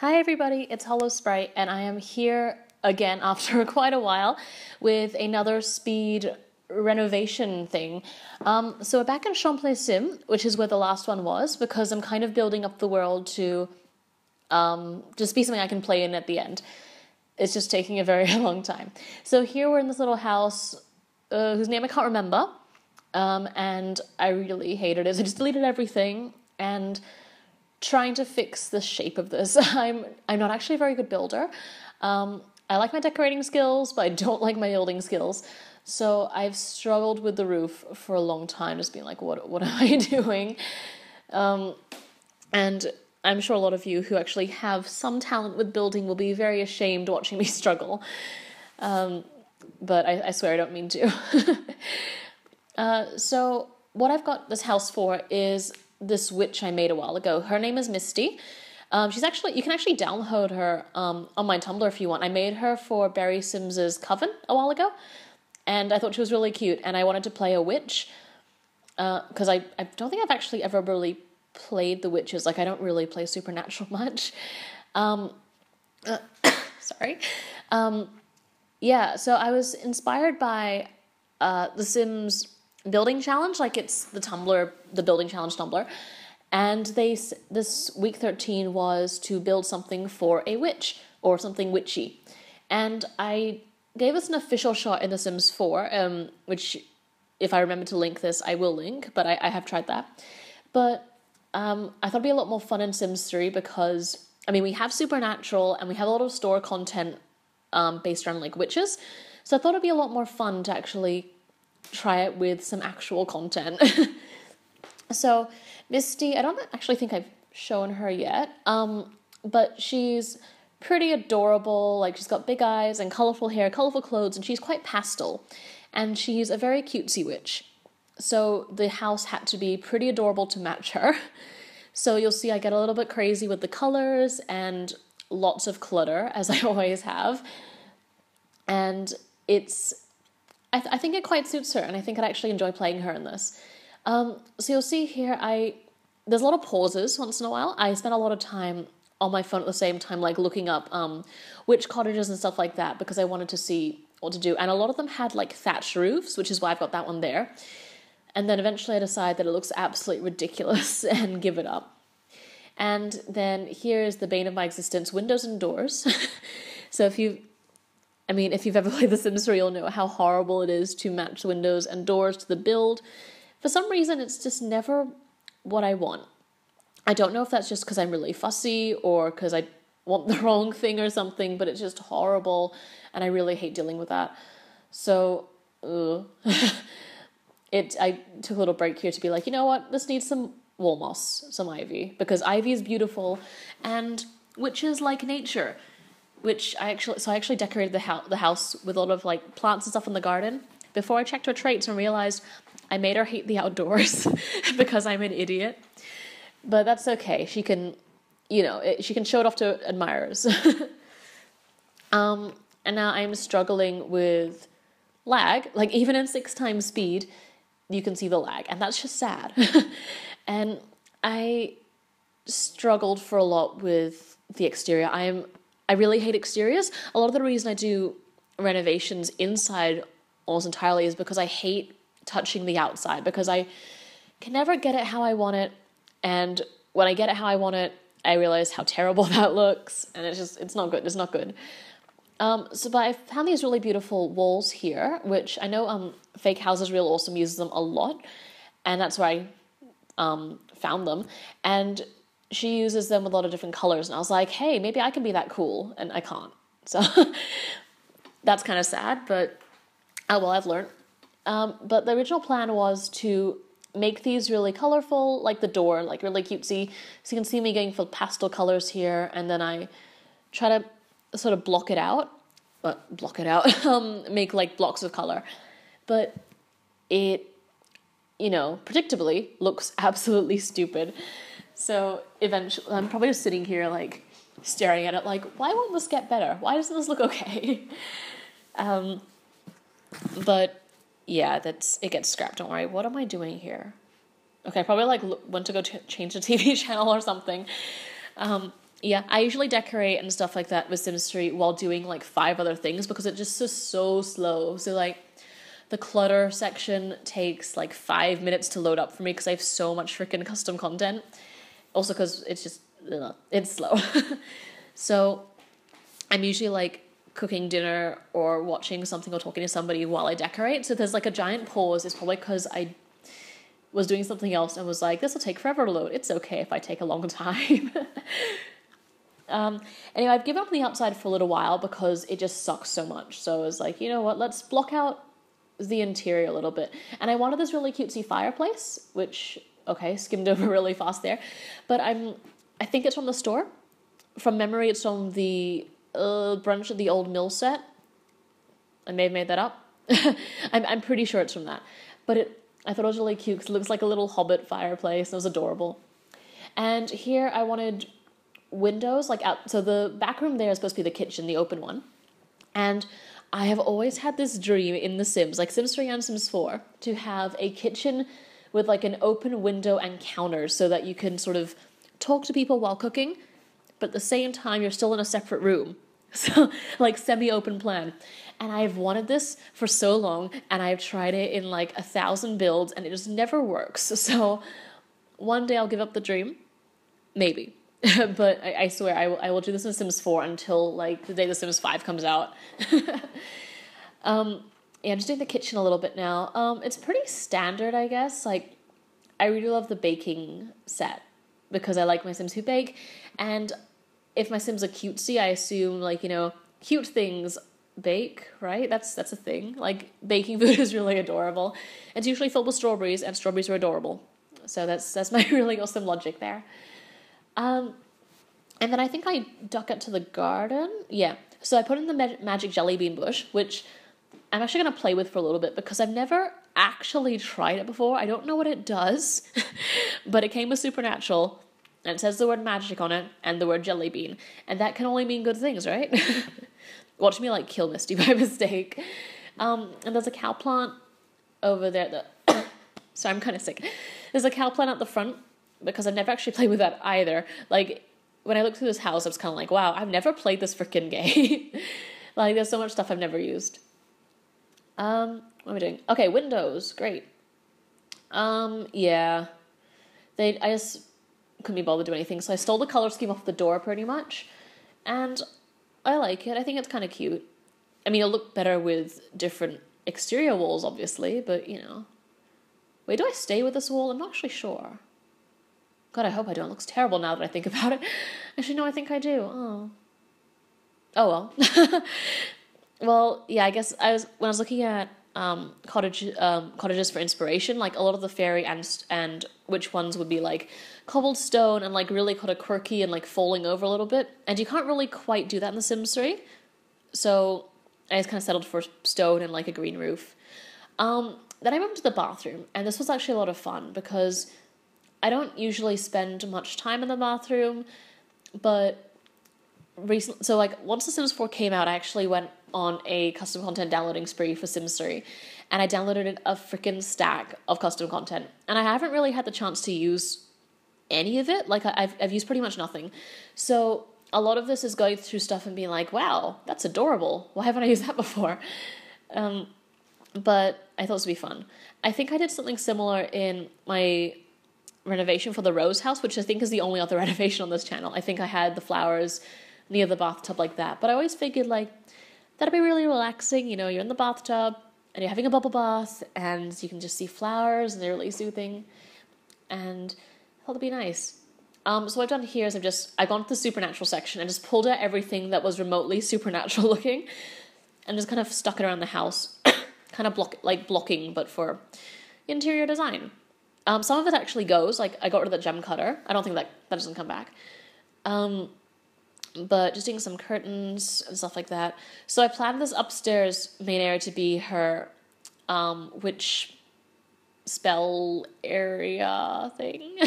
Hi everybody, it's Hollow Sprite, and I am here again after quite a while with another speed renovation thing. So we're back in Champlain Sim, which is where the last one was, because I'm kind of building up the world to just be something I can play in at the end. It's just taking a very long time. So here we're in this little house whose name I can't remember, and I really hated it. So I just deleted everything and trying to fix the shape of this. I'm not actually a very good builder. I like my decorating skills, but I don't like my building skills. So I've struggled with the roof for a long time, just being like, what am I doing? And I'm sure a lot of you who actually have some talent with building will be very ashamed watching me struggle. But I swear I don't mean to. So what I've got this house for is this witch I made a while ago. Her name is Misty. You can actually download her on my Tumblr if you want. I made her for Barry Sims's Coven a while ago, and I thought she was really cute, and I wanted to play a witch, because I don't think I've actually ever really played the witches. Like, I don't really play Supernatural much. Sorry. Yeah, so I was inspired by The Sims building challenge, like it's the building challenge Tumblr, and this week 13 was to build something for a witch or something witchy, and I gave us an official shot in The Sims 4, which if I remember to link this I will link, but I have tried that. But I thought it'd be a lot more fun in Sims 3 because we have Supernatural and we have a lot of store content based around like witches, so I thought it'd be a lot more fun to actually try it with some actual content. So Misty, I don't actually think I've shown her yet, but she's pretty adorable. Like, she's got big eyes and colorful hair, colorful clothes, and she's quite pastel, and she's a very cutesy witch. So the house had to be pretty adorable to match her. So you'll see I get a little bit crazy with the colors and lots of clutter, as I always have, and I think it quite suits her, and I think I'd actually enjoy playing her in this. So you'll see here, there's a lot of pauses once in a while. I spent a lot of time on my phone at the same time, like looking up witch cottages and stuff like that, because I wanted to see what to do. And a lot of them had like thatched roofs, which is why I've got that one there. And then eventually I decided that it looks absolutely ridiculous and give it up. And then here's the bane of my existence, windows and doors. So if you've ever played The Sims 3, you'll know how horrible it is to match windows and doors to the build. For some reason, it's just never what I want. I don't know if that's just because I'm really fussy or because I want the wrong thing or something, but it's just horrible, and I really hate dealing with that. So, I took a little break here to be like, you know what, this needs some wall moss, some ivy, because ivy is beautiful, and witches like nature. I actually decorated the house with a lot of like plants and stuff in the garden before I checked her traits and realized I made her hate the outdoors because I'm an idiot. But that's okay. She can, she can show it off to admirers. And now I'm struggling with lag. Like, even in 6 times speed, you can see the lag, and that's just sad. And I struggled for a lot with the exterior. I really hate exteriors. A lot of the reason I do renovations inside almost entirely is because I hate touching the outside, because I can never get it how I want it, and when I get it how I want it, I realize how terrible that looks, and it's not good. It's not good. But I found these really beautiful walls here, which I know Fake Houses Real Awesome uses them a lot, and that's where I found them, and she uses them with a lot of different colors, and I was like, hey, maybe I can be that cool, and I can't. So that's kind of sad, but I've learned. But the original plan was to make these really colorful, like the door, like really cutesy. So you can see me going for pastel colors here, and then I try to sort of block it out, make like blocks of color. But it, predictably looks absolutely stupid. So eventually, I'm probably just sitting here like staring at it like, why won't this get better? Why doesn't this look okay? But yeah, it gets scrapped. Don't worry. What am I doing here? Okay, I probably went to go change the TV channel or something. Yeah, I usually decorate and stuff like that with Sims 3 while doing like 5 other things because it just is so slow. So like the clutter section takes like 5 minutes to load up for me because I have so much freaking custom content. Also because it's just, it's slow. So I'm usually like cooking dinner or watching something or talking to somebody while I decorate. So there's like a giant pause. It's probably because I was doing something else and was like, this will take forever to load. It's okay if I take a long time. Anyway, I've given up on the outside for a little while because it just sucks so much. So I was like, you know what, let's block out the interior a little bit. And I wanted this really cutesy fireplace, which, okay, skimmed over really fast there. But I think it's from the store. From memory, it's from the Brunch at the Old Mill set. I may have made that up. I'm pretty sure it's from that. But I thought it was really cute because it looks like a little hobbit fireplace. And it was adorable. And here I wanted windows like out, so the back room there is supposed to be the kitchen, the open one, and I have always had this dream in The Sims, like Sims 3 and Sims 4, to have a kitchen with like an open window and counters so that you can sort of talk to people while cooking, but at the same time you're still in a separate room. So like semi-open plan. And I've wanted this for so long, and I've tried it in like 1,000 builds and it just never works. So one day I'll give up the dream, maybe. But I swear I will do this in Sims 4 until like the day the Sims 5 comes out. Yeah, I'm just doing the kitchen a little bit now. It's pretty standard, I guess. Like, I really love the baking set because I like my Sims who bake. And if my Sims are cutesy, I assume like, you know, cute things bake, right? That's a thing. Like, baking food is really adorable. It's usually filled with strawberries, and strawberries are adorable. So that's my really awesome logic there. And then I think I duck it to the garden. Yeah. So I put in the magic jelly bean bush, which I'm actually going to play with for a little bit because I've never actually tried it before. I don't know what it does, but it came with Supernatural, and it says the word magic on it and the word jelly bean, and that can only mean good things, right? Watch me like kill Misty by mistake. And there's a cow plant over there that, so I'm kind of sick. There's a cow plant at the front because I've never actually played with that either. Like, when I looked through this house, I was kind of like, wow, I've never played this freaking game. Like, there's so much stuff I've never used. What am I doing? Okay, windows, great. Yeah. I just couldn't be bothered to do anything, so I stole the color scheme off the door pretty much, and I like it. I think it's kind of cute. I mean, it'll look better with different exterior walls, obviously, but, you know. Wait, do I stay with this wall? I'm not actually sure. God, I hope I don't. It looks terrible now that I think about it. Actually, no, I think I do. Oh well. Well, yeah, I guess when I was looking at cottages for inspiration, like a lot of the fairy and which ones would be like cobblestone and like really kind of quirky and like falling over a little bit, and you can't really quite do that in The Sims 3. So I just kind of settled for stone and like a green roof. Then I moved to the bathroom, and this was actually a lot of fun because I don't usually spend much time in the bathroom, but recently, so like once The Sims 4 came out, I actually went on a custom content downloading spree for Sims 3, and I downloaded a freaking stack of custom content, and I haven't really had the chance to use any of it. Like, I've used pretty much nothing, so a lot of this is going through stuff and being like, wow, that's adorable, why haven't I used that before? But I thought this would be fun. I think I did something similar in my renovation for the Rose house, which I think is the only other renovation on this channel. I think I had the flowers near the bathtub like that, but I always figured like that'd be really relaxing. You know, you're in the bathtub and you're having a bubble bath and you can just see flowers and they're really soothing, and I thought it'd be nice. So what I've done here is I've gone to the supernatural section and just pulled out everything that was remotely supernatural looking and just kind of stuck it around the house, kind of blocking, but for interior design. Some of it actually goes, like I got rid of the gem cutter. I don't think that doesn't come back. But just doing some curtains and stuff like that. So I planned this upstairs main area to be her witch spell area thing.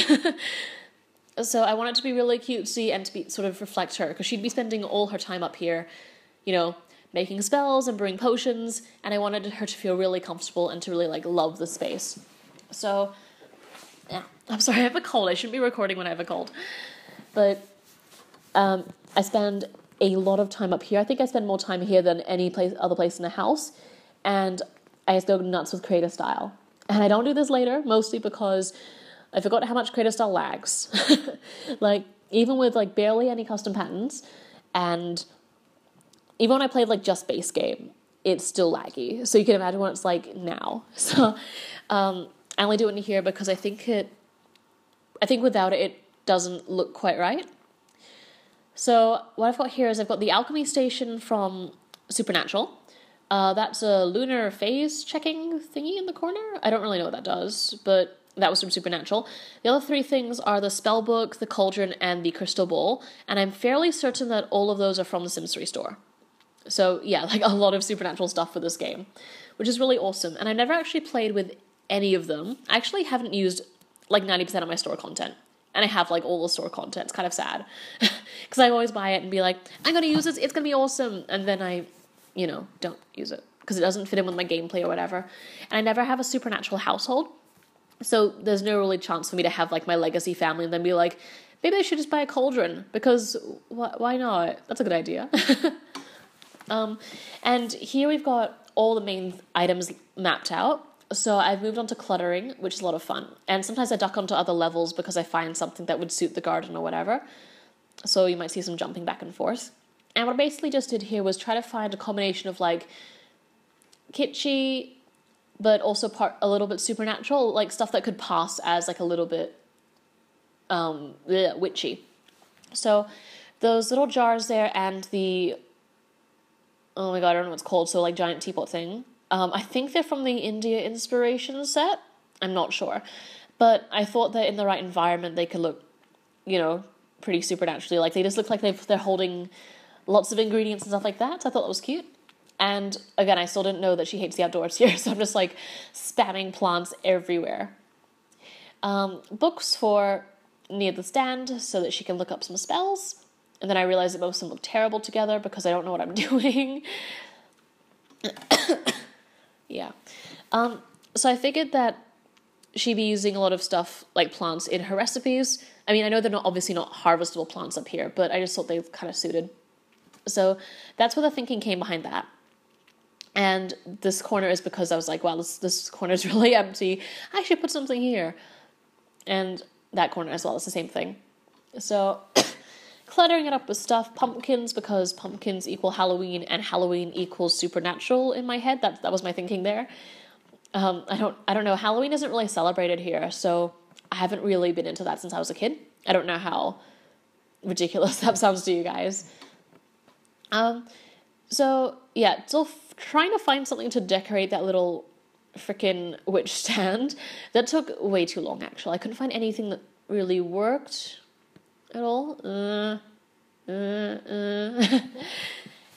So I want it to be really cutesy and to be sort of reflect her, because she'd be spending all her time up here, you know, making spells and brewing potions, and I wanted her to feel really comfortable and to really like love the space. So yeah, I'm sorry, I have a cold. I shouldn't be recording when I have a cold. But I spend a lot of time up here. I think I spend more time here than any other place in the house. And I just go nuts with Creator Style. And I don't do this later, mostly because I forgot how much Creator Style lags. Like, even with, like, barely any custom patterns, and even when I played, like, just base game, it's still laggy. So you can imagine what it's like now. So I only do it in here because I think without it, it doesn't look quite right. So what I've got here is I've got the alchemy station from Supernatural. That's a lunar phase checking thingy in the corner. I don't really know what that does, but that was from Supernatural. The other three things are the spellbook, the cauldron, and the crystal bowl. And I'm fairly certain that all of those are from the Sims 3 store. So yeah, like a lot of Supernatural stuff for this game, which is really awesome. And I never actually played with any of them. I actually haven't used like 90% of my store content. And I have like all the store content. It's kind of sad. Because I always buy it and be like, I'm going to use this, it's going to be awesome. And then I, don't use it. Because it doesn't fit in with my gameplay or whatever. And I never have a Supernatural household. So there's no really chance for me to have like my legacy family and then be like, maybe I should just buy a cauldron. Because why not? That's a good idea. And here we've got all the main items mapped out. So I've moved on to cluttering, which is a lot of fun. And sometimes I duck onto other levels because I find something that would suit the garden or whatever. So you might see some jumping back and forth. And what I basically just did here was try to find a combination of like kitschy, but also a little bit supernatural, like stuff that could pass as like a little bit witchy. So those little jars there and the, oh my god, I don't know what it's called, so like giant teapot thing. I think they're from the India Inspiration set. I'm not sure. But I thought that in the right environment they could look, pretty supernaturally. Like they just look like they're holding lots of ingredients and stuff like that. So I thought that was cute. And again, I still didn't know that she hates the outdoors here. So I'm just like spamming plants everywhere. Books for near the stand so that she can look up some spells. And then I realized that most of them look terrible together because I don't know what I'm doing. Yeah. So I figured that she'd be using a lot of stuff like plants in her recipes. I mean, I know they're obviously not harvestable plants up here, but I just thought they kind of suited. So that's where the thinking came behind that. And this corner is because I was like, wow, this corner is really empty. I should put something here. And that corner as well is the same thing. So cluttering it up with stuff, pumpkins, because pumpkins equal Halloween and Halloween equals supernatural in my head. That was my thinking there. I don't know. Halloween isn't really celebrated here, so I haven't really been into that since I was a kid. I don't know how ridiculous that sounds to you guys. So yeah, still trying to find something to decorate that little freaking witch stand. That took way too long, actually. I couldn't find anything that really worked at all.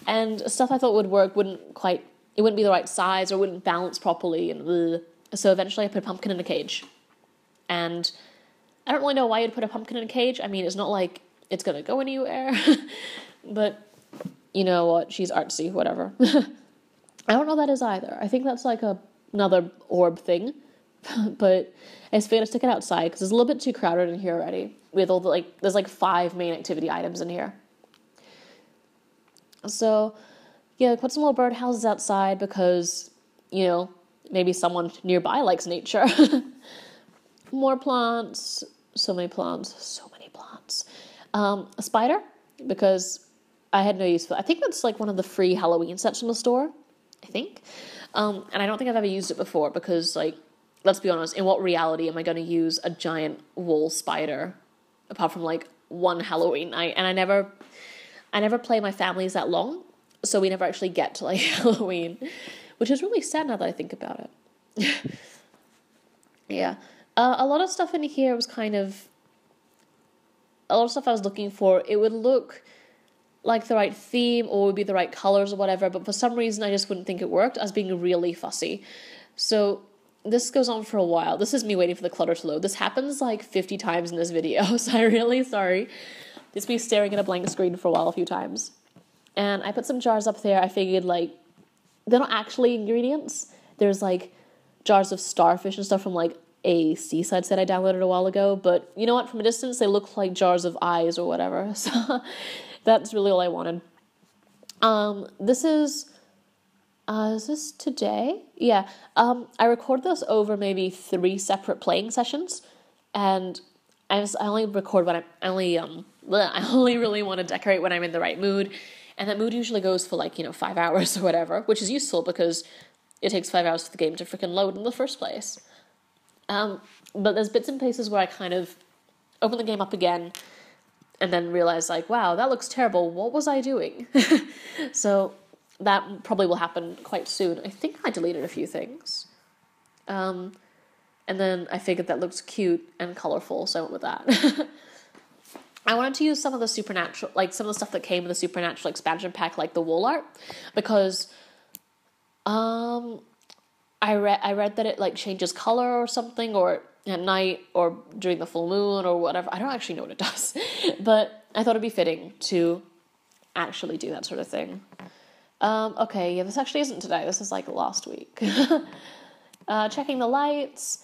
And stuff I thought would work wouldn't be the right size or wouldn't balance properly. And so eventually I put a pumpkin in a cage. And I don't really know why you'd put a pumpkin in a cage. I mean, it's not like it's going to go anywhere. But you know what? She's artsy, whatever. I don't know what that is either. I think that's like another orb thing. But I just figured to stick it outside because it's a little bit too crowded in here already. With all the there's 5 main activity items in here. So yeah, put some little birdhouses outside because, maybe someone nearby likes nature. More plants. So many plants. A spider, because I had no use for it. I think that's one of the free Halloween sets from the store. I think. And I don't think I've ever used it before because, let's be honest, in what reality am I going to use a giant wool spider apart from one Halloween night? And I never play my families that long, so we never actually get to Halloween, which is really sad now that I think about it. Yeah. A lot of stuff in here was a lot of stuff I was looking for. It would look like the right theme or would be the right colors or whatever, but for some reason I just wouldn't think it worked. I was being really fussy. So this goes on for a while. This is me waiting for the clutter to load. This happens 50 times in this video, so I'm really sorry. It's me staring at a blank screen for a while a few times. And I put some jars up there. I figured they're not actually ingredients. There's jars of starfish and stuff from a seaside set I downloaded a while ago, but you know what? From a distance, they look like jars of eyes or whatever, so that's really all I wanted. Is this today? Yeah. I recorded this over maybe 3 separate playing sessions, and I only record when I only really want to decorate when I'm in the right mood, and that mood usually goes for 5 hours or whatever, which is useful because it takes 5 hours for the game to freaking load in the first place. But there's bits and pieces where I kind of open the game up again and then realize wow, that looks terrible. What was I doing? So that probably will happen quite soon. I think I deleted a few things. And then I figured that looked cute and colorful, so I went with that. I wanted to use some of the Supernatural, some of the stuff that came with the Supernatural expansion pack, like the wall art, because I read that it changes color or something, or at night or during the full moon or whatever. I don't actually know what it does, but I thought it'd be fitting to actually do that sort of thing. Okay, yeah, this actually isn't today. This is last week. Checking the lights,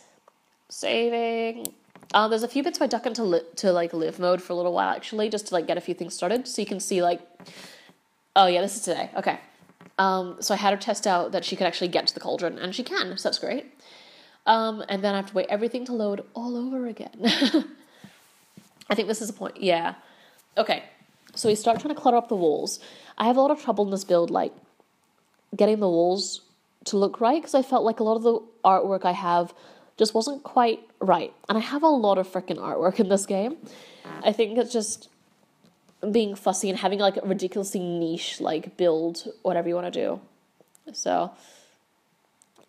saving. There's a few bits where I duck into live mode for a little while actually, just to get a few things started, so you can see oh yeah, this is today. Okay. So I had her test out that she could actually get to the cauldron, and she can, so that's great. And then I have to wait everything to load all over again. I think this is the point. Yeah. Okay. So we start trying to clutter up the walls. I have a lot of trouble in this build, getting the walls to look right, because I felt like a lot of the artwork I have just wasn't quite right. And I have a lot of freaking artwork in this game. I think it's just being fussy and having a ridiculously niche build, whatever you want to do. So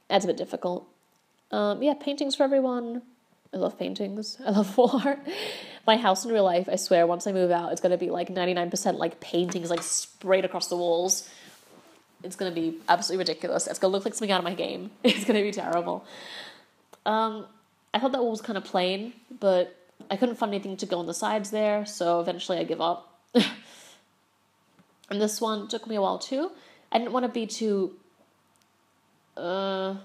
that's a bit difficult. Yeah, paintings for everyone. I love paintings. I love wall art. My house in real life, I swear, once I move out, it's going to be 99% paintings sprayed across the walls. It's going to be absolutely ridiculous. It's going to look like something out of my game. It's going to be terrible. I thought that wall was kind of plain, but I couldn't find anything to go on the sides there, so eventually I give up. And this one took me a while too. I didn't want to be too I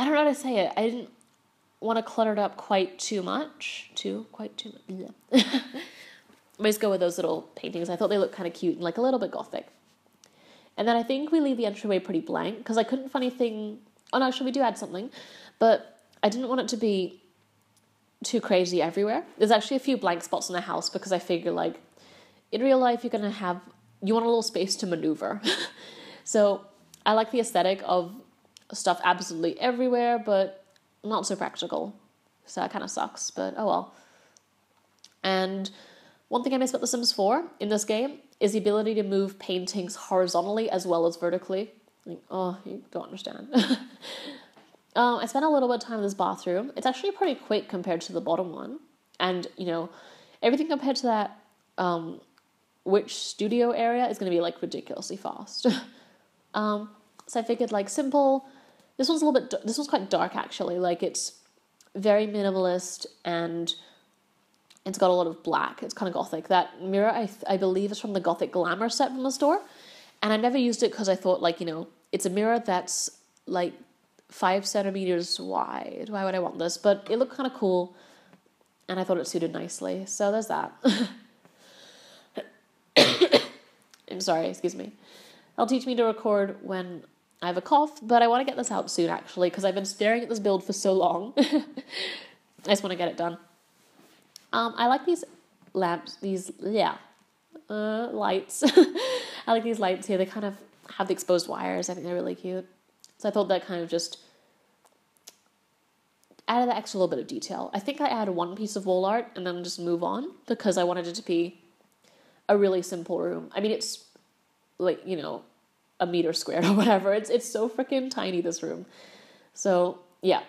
don't know how to say it. I didn't want to clutter it up quite too much. Yeah. I just go with those little paintings. I thought they looked kind of cute and a little bit gothic. And then I think we leave the entryway pretty blank because I couldn't find anything. Oh no, actually we do add something, but I didn't want it to be too crazy everywhere. There's actually a few blank spots in the house because I figure in real life you want a little space to maneuver. So I like the aesthetic of stuff absolutely everywhere, but not so practical. So that kind of sucks, but oh well. And one thing I miss about The Sims 4 in this game is the ability to move paintings horizontally as well as vertically. Oh, you don't understand. I spent a little bit of time in this bathroom. It's actually pretty quick compared to the bottom one. And, everything compared to that witch studio area is going to be ridiculously fast. So I figured simple. This one's quite dark actually. It's very minimalist and it's got a lot of black. It's kind of gothic. That mirror I believe is from the Gothic Glamour set from the store. And I never used it because I thought it's a mirror that's 5 centimeters wide. Why would I want this? But it looked kind of cool and I thought it suited nicely. So there's that. I'm sorry, excuse me. It'll teach me to record when I have a cough, but I want to get this out soon, actually, because I've been staring at this build for so long. I just want to get it done. I like these lamps, lights. I like these lights here. They kind of have the exposed wires. I think they're really cute. So I thought that kind of just added that extra little bit of detail. I think I add one piece of wall art and then just move on because I wanted it to be a really simple room. I mean, it's a meter squared or whatever. It's so freaking tiny, this room. So yeah,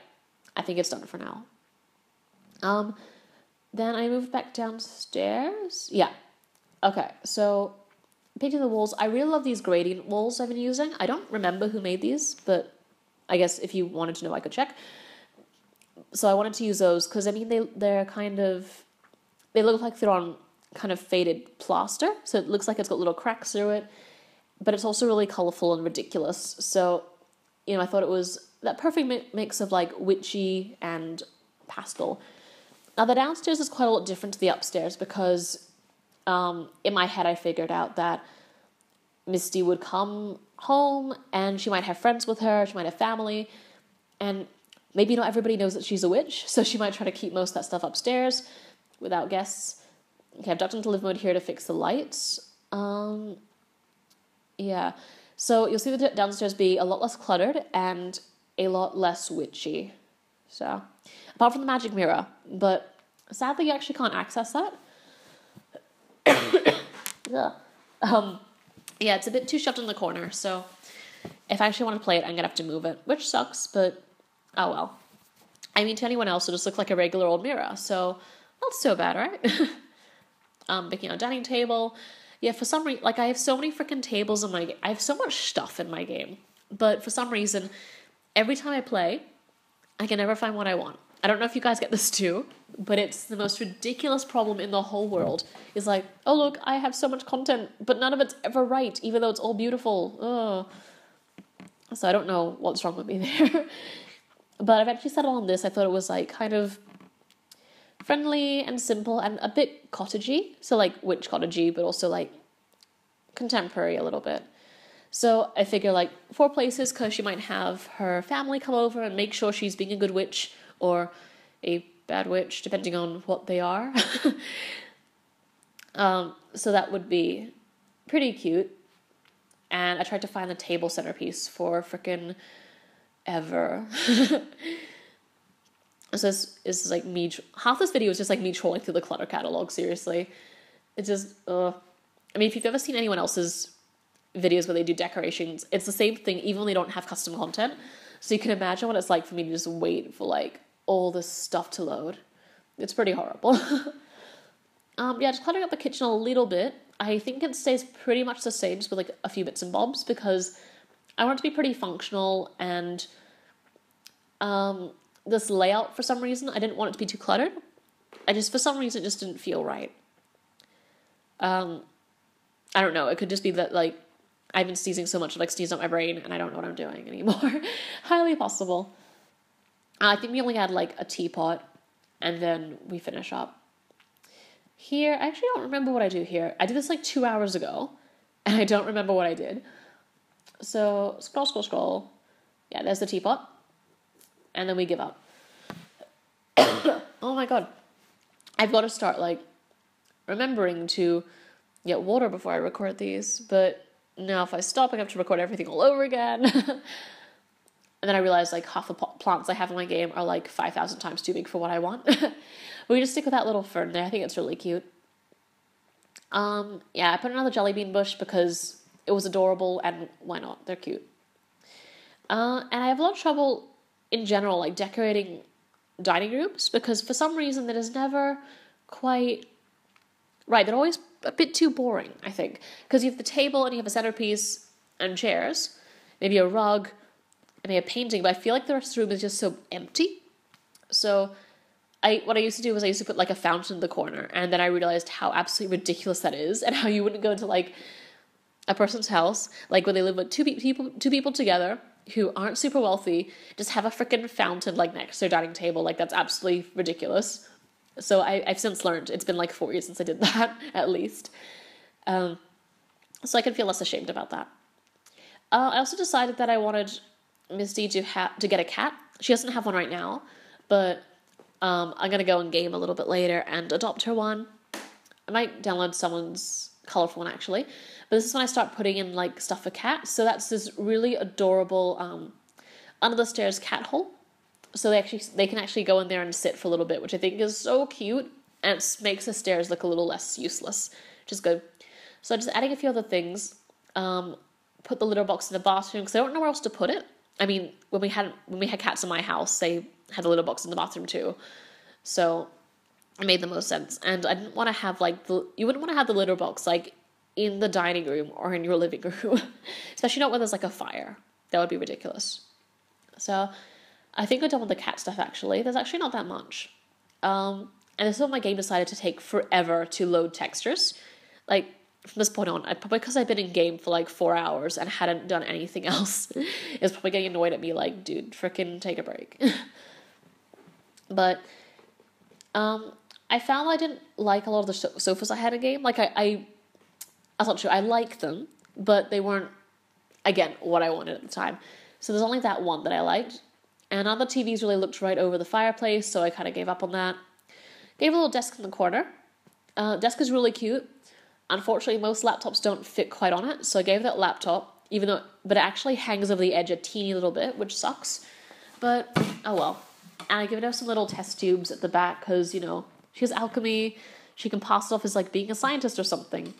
I think it's done for now. Then I moved back downstairs. Yeah. Okay, so painting the walls. I really love these gradient walls I've been using. I don't remember who made these, but I guess if you wanted to know, I could check. So I wanted to use those because, they're kind of, they look like they're on kind of faded plaster. So it looks like it's got little cracks through it, but it's also really colorful and ridiculous. So, I thought it was that perfect mix of like witchy and pastel. Now the downstairs is quite a lot different to the upstairs because in my head I figured out that Misty would come home and she might have friends with her, she might have family, and maybe not everybody knows that she's a witch, so she might try to keep most of that stuff upstairs without guests. Okay, I've ducked into live mode here to fix the lights. Yeah, so you'll see the downstairs be a lot less cluttered and a lot less witchy. So, apart from the magic mirror, but sadly you actually can't access that. Yeah. Yeah, it's a bit too shoved in the corner, so if I actually want to play it, I'm gonna have to move it, which sucks, but oh well. I mean, to anyone else, it'll just look like a regular old mirror, so not so bad, right? Picking out a dining table. Yeah, for some reason, like, I have so many freaking tables in my game. I have so much stuff in my game, but for some reason, every time I play, I can never find what I want. I don't know if you guys get this too, but it's the most ridiculous problem in the whole world. It's like, oh look, I have so much content, but none of it's ever right, even though it's all beautiful. Oh. So I don't know what's wrong with me there. But I've actually settled on this. I thought it was like kind of friendly and simple and a bit cottagey. So like witch cottagey, but also like contemporary a little bit. So I figure like 4 places because she might have her family come over and make sure she's being a good witch or a bad witch, depending on what they are. So that would be pretty cute. And I tried to find the table centerpiece for frickin' ever. So this is like me, half this video is just like me trolling through the clutter catalog, seriously. It's just, I mean, if you've ever seen anyone else's videos where they do decorations, it's the same thing, even when they don't have custom content. So you can imagine what it's like for me to just wait for like all this stuff to load. It's pretty horrible. Yeah, just cluttering up the kitchen a little bit. I think it stays pretty much the same, just with like a few bits and bobs, because I want it to be pretty functional, and this layout, for some reason, I didn't want it to be too cluttered. For some reason, it just didn't feel right. I don't know, it could just be that, like, I've been sneezing so much, like, sneezed up my brain, and I don't know what I'm doing anymore. Highly possible. I think we only had, like, a teapot, and then we finish up. Here, I actually don't remember what I do here. I did this, like, 2 hours ago, and I don't remember what I did. So, scroll. Yeah, there's the teapot. And then we give up. Oh my god. I've got to start, like, remembering to get water before I record these. But now if I stop, I have to record everything all over again. And then I realized, like, half the plants I have in my game are, like, 5,000 times too big for what I want. We just stick with that little fern there. I think it's really cute. Yeah, I put another jelly bean bush because it was adorable, and why not? They're cute. And I have a lot of trouble in general, like, decorating dining rooms, because for some reason that is never quite right. They're always a bit too boring, I think, because you have the table and you have a centerpiece and chairs, maybe a rug, and maybe a painting, but I feel like the rest of the room is just so empty. So what I used to do was I used to put like a fountain in the corner, and then I realized how absolutely ridiculous that is, and how you wouldn't go into like a person's house, like when they live with two people together who aren't super wealthy, just have a freaking fountain like next to their dining table. Like, that's absolutely ridiculous. So I've since learned. It's been like 4 years since I did that, at least. So I can feel less ashamed about that. I also decided that I wanted Misty to get a cat. She doesn't have one right now, but I'm going to go and game a little bit later and adopt her one. I might download someone's colorful one, actually. But this is when I start putting in, like, stuff for cats. So that's this really adorable under the stairs cat hole. So they can actually go in there and sit for a little bit, which I think is so cute. And it makes the stairs look a little less useless, which is good. So just adding a few other things. Put the litter box in the bathroom, because I don't know where else to put it. I mean, when we had cats in my house, they had the litter box in the bathroom too. So it made the most sense. And I didn't want to have, like, you wouldn't want to have the litter box, like, in the dining room or in your living room. Especially not when there's, like, a fire. That would be ridiculous. So I think we're done with the cat stuff, actually. There's actually not that much. And this is when my game decided to take forever to load textures. Like, from this point on, probably because I've been in game for like 4 hours and hadn't done anything else, is probably getting annoyed at me like, dude, freaking take a break. But I found I didn't like a lot of the sofas I had in game. Like, that's not true. I like them, but they weren't, again, what I wanted at the time. So there's only that one that I liked. And none of the TVs really looked right over the fireplace, so I kind of gave up on that. Gave a little desk in the corner. Desk is really cute. Unfortunately, most laptops don't fit quite on it, so I gave that laptop, but it actually hangs over the edge a teeny little bit, which sucks. But, oh well. And I give her some little test tubes at the back, because, she has alchemy, she can pass it off as, like, being a scientist or something.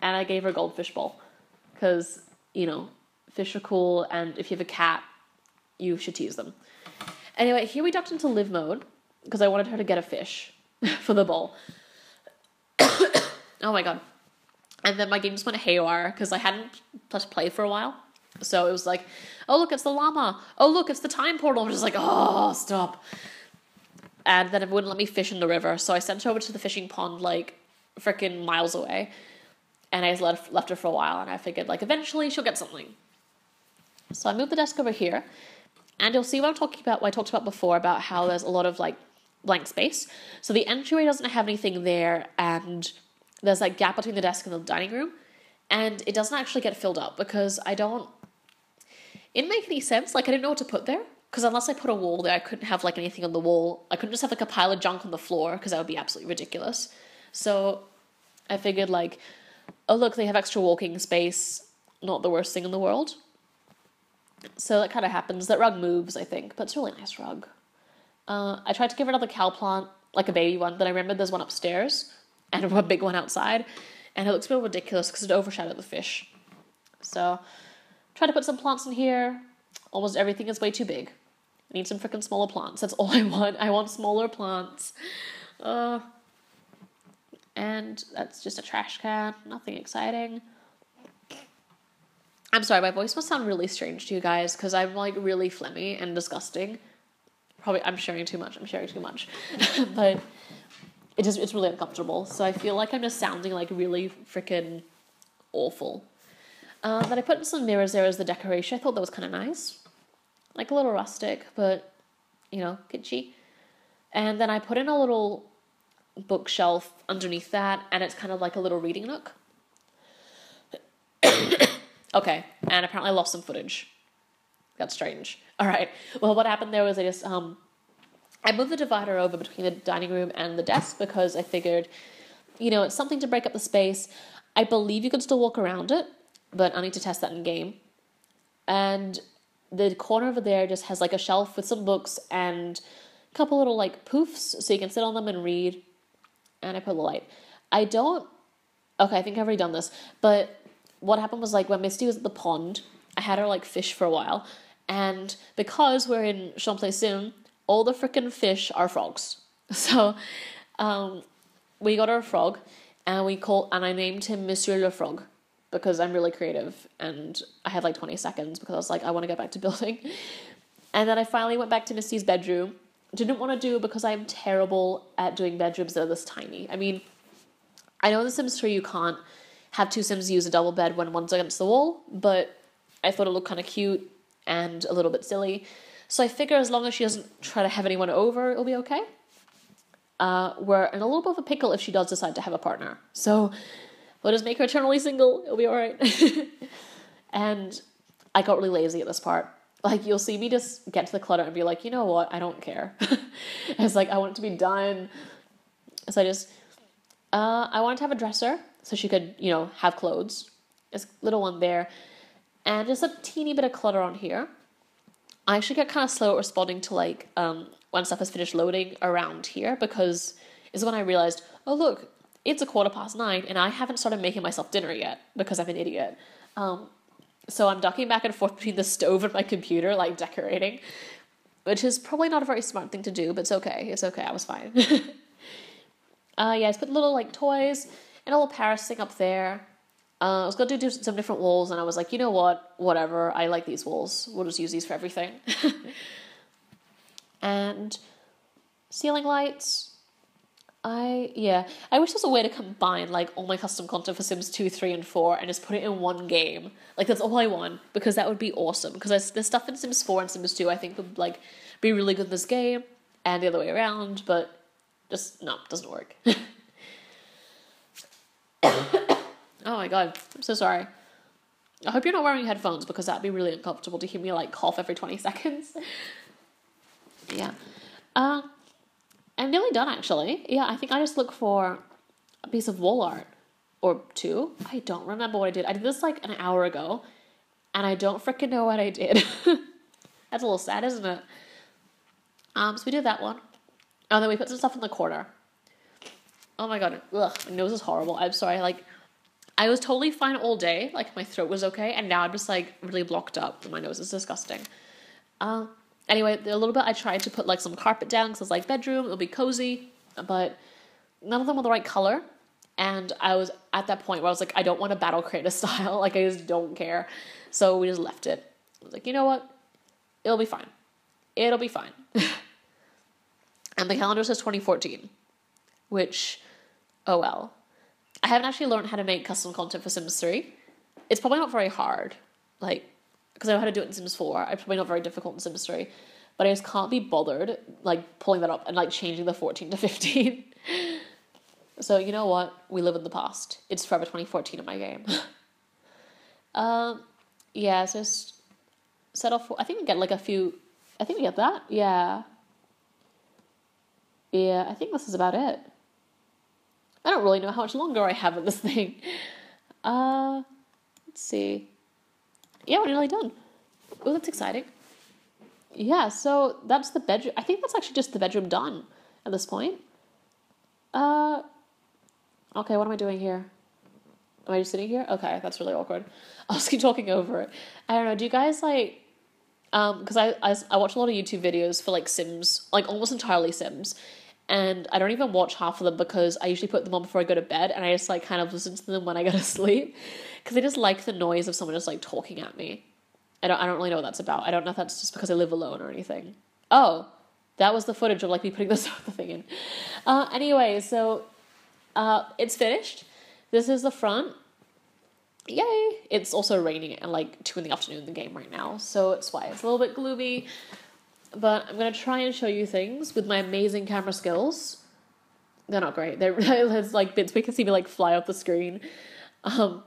And I gave her a goldfish bowl, because, fish are cool, and if you have a cat, you should tease them. Anyway, here we ducked into live mode, because I wanted her to get a fish for the bowl. Oh my god. And then my game just went haywire, because I hadn't touched play for a while. So it was like, oh look, it's the llama. Oh look, it's the time portal. I'm just like, oh, stop. And then it wouldn't let me fish in the river, so I sent her over to the fishing pond, like, freaking miles away. And I just left her for a while, and I figured, like, eventually she'll get something. So I moved the desk over here, and you'll see what I'm talking about, what I talked about before, about how there's a lot of, like, blank space. So the entryway doesn't have anything there, and there's, like, gap between the desk and the dining room, and it doesn't actually get filled up, because it didn't make any sense. Like, I didn't know what to put there, because unless I put a wall there, I couldn't have, like, anything on the wall. I couldn't just have, like, a pile of junk on the floor, because that would be absolutely ridiculous. So I figured, like, oh look, they have extra walking space, not the worst thing in the world. So that kind of happens. That rug moves, I think, but it's a really nice rug. I tried to give her another cow plant, like a baby one, but I remembered there's one upstairs, and a big one outside, and it looks a bit ridiculous because it overshadowed the fish. So try to put some plants in here. Almost everything is way too big. I need some freaking smaller plants. That's all I want. I want smaller plants. And that's just a trash can. Nothing exciting. I'm sorry, my voice must sound really strange to you guys, because I'm, like, really phlegmy and disgusting. Probably, I'm sharing too much. But it's really uncomfortable. So I feel like I'm just sounding, like, really freaking awful. Then I put in some mirrors there as the decoration. I thought that was kind of nice. Like, a little rustic, but, kitschy. And then I put in a little bookshelf underneath that, and it's kind of like a little reading nook. Okay, and apparently I lost some footage. That's strange. Alright, well, what happened there was I moved the divider over between the dining room and the desk, because I figured, it's something to break up the space. I believe you can still walk around it, but I need to test that in game. And the corner over there just has, like, a shelf with some books and a couple little, like, poofs, so you can sit on them and read. And I put a light. I think I've already done this, but what happened was, like, when Misty was at the pond, I had her, like, fish for a while, and because we're in Champlain, all the freaking fish are frogs. So, we got her a frog, and I named him Monsieur Le Frog, because I'm really creative, and I had, like, 20 seconds, because I was like, I want to get back to building. And then I finally went back to Misty's bedroom. Didn't want to do it because I'm terrible at doing bedrooms that are this tiny. I mean, I know in The Sims 3 you can't have two Sims use a double bed when one's against the wall, but I thought it looked kind of cute and a little bit silly. So I figure as long as she doesn't try to have anyone over, it'll be okay. We're in a little bit of a pickle if she does decide to have a partner. So we'll just make her eternally single. It'll be alright. And I got really lazy at this part. Like, you'll see me just get to the clutter and be like, you know what, I don't care. It's like, I want it to be done. So I wanted to have a dresser so she could, have clothes. This little one there. And just a teeny bit of clutter on here. I actually get kind of slow at responding to, like, when stuff has finished loading around here, because it's when I realized, oh look, it's 9:15 and I haven't started making myself dinner yet because I'm an idiot. So I'm ducking back and forth between the stove and my computer, like, decorating, which is probably not a very smart thing to do, but it's okay. It's okay. I was fine. I just put little, like, toys and a little Paris thing up there. I was going to do some different walls, and I was like, you know what? Whatever. I like these walls. We'll just use these for everything. And ceiling lights. I wish there was a way to combine like all my custom content for Sims 2, 3, and 4 and just put it in one game. Like that's all I want, because that would be awesome. Because there's stuff in Sims 4 and Sims 2 I think would like be really good in this game, and the other way around, but just no, it doesn't work. Oh my god, I'm so sorry. I hope you're not wearing headphones, because that'd be really uncomfortable to hear me like cough every 20 seconds. Yeah. I'm nearly done, actually. Yeah, I think I just look for a piece of wall art or two. I don't remember what I did. I did this like an hour ago, and I don't freaking know what I did. That's a little sad, isn't it? So we did that one. Oh, then we put some stuff in the corner. Oh my god. Ugh, my nose is horrible. I'm sorry. Like, I was totally fine all day. Like, my throat was okay, and now I'm just like really blocked up, and my nose is disgusting. Anyway, a little bit I tried to put like some carpet down because it's like bedroom, it'll be cozy, but none of them were the right color. And I was at that point where I was like, I don't want a battle creator style. Like, I just don't care. So we just left it. I was like, you know what? It'll be fine. It'll be fine. And the calendar says 2014, which, oh well. I haven't actually learned how to make custom content for Sims 3. It's probably not very hard. Like, because I know how to do it in Sims 4. It's probably not very difficult in Sims 3. But I just can't be bothered, like, pulling that up and, like, changing the 14 to 15. So, you know what? We live in the past. It's forever 2014 in my game. Yeah, so just set off... I think we get, like, a few... I think we get that. Yeah. Yeah, I think this is about it. I don't really know how much longer I have in this thing. Let's see. Yeah, we're nearly done. Oh, that's exciting. Yeah, so that's the bedroom. I think that's actually just the bedroom done at this point. Okay, what am I doing here? Am I just sitting here? Okay, that's really awkward. I'll just keep talking over it. I don't know, do you guys like... because I watch a lot of YouTube videos for like Sims, like almost entirely Sims. And I don't even watch half of them because I usually put them on before I go to bed, and I just like kind of listen to them when I go to sleep, because I just like the noise of someone just like talking at me. I don't really know what that's about. I don't know if that's just because I live alone or anything. Oh, that was the footage of like me putting this the thing in. Anyway, so it's finished. This is the front. Yay! It's also raining at like 2 in the afternoon in the game right now, so it's why it's a little bit gloomy. But I'm going to try and show you things with my amazing camera skills. They're not great. There's like bits we can see me like fly off the screen. Oh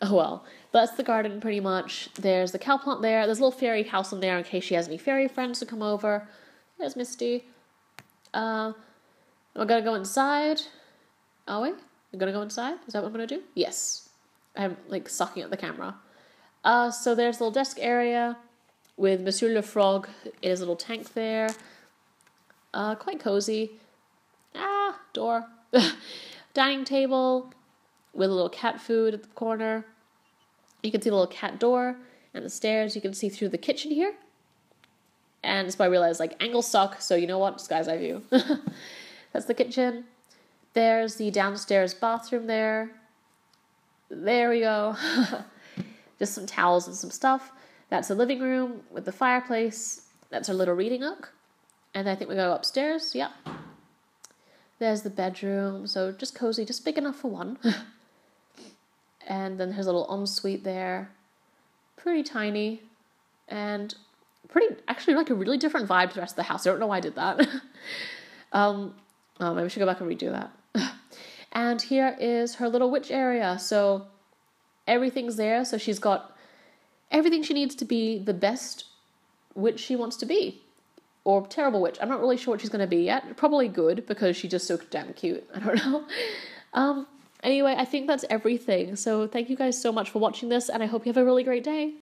well. But that's the garden pretty much. There's the cow plant there. There's a little fairy house in there in case she has any fairy friends to come over. There's Misty. We're going to go inside. Are we? We're going to go inside? Is that what I'm going to do? Yes. I'm like sucking at the camera. So there's a little desk area with Monsieur Le Frog in his little tank there. Quite cozy. Door. Dining table with a little cat food at the corner. You can see the little cat door and the stairs. You can see through the kitchen here. And that's why I realized like angles suck, so you know what? Sky's eye view. That's the kitchen. There's the downstairs bathroom there. There we go. Just some towels and some stuff. That's the living room with the fireplace. That's our little reading nook. And I think we go upstairs. Yep. There's the bedroom. So just cozy, just big enough for one. And then there's a little ensuite there. Pretty tiny. And pretty, actually like a really different vibe to the rest of the house. I don't know why I did that. Maybe we should go back and redo that. And here is her little witch area. So everything's there. So she's got everything she needs to be the best witch she wants to be. Or terrible witch. I'm not really sure what she's going to be yet. Probably good, because she's just so damn cute. I don't know. Anyway, I think that's everything. So thank you guys so much for watching this, and I hope you have a really great day.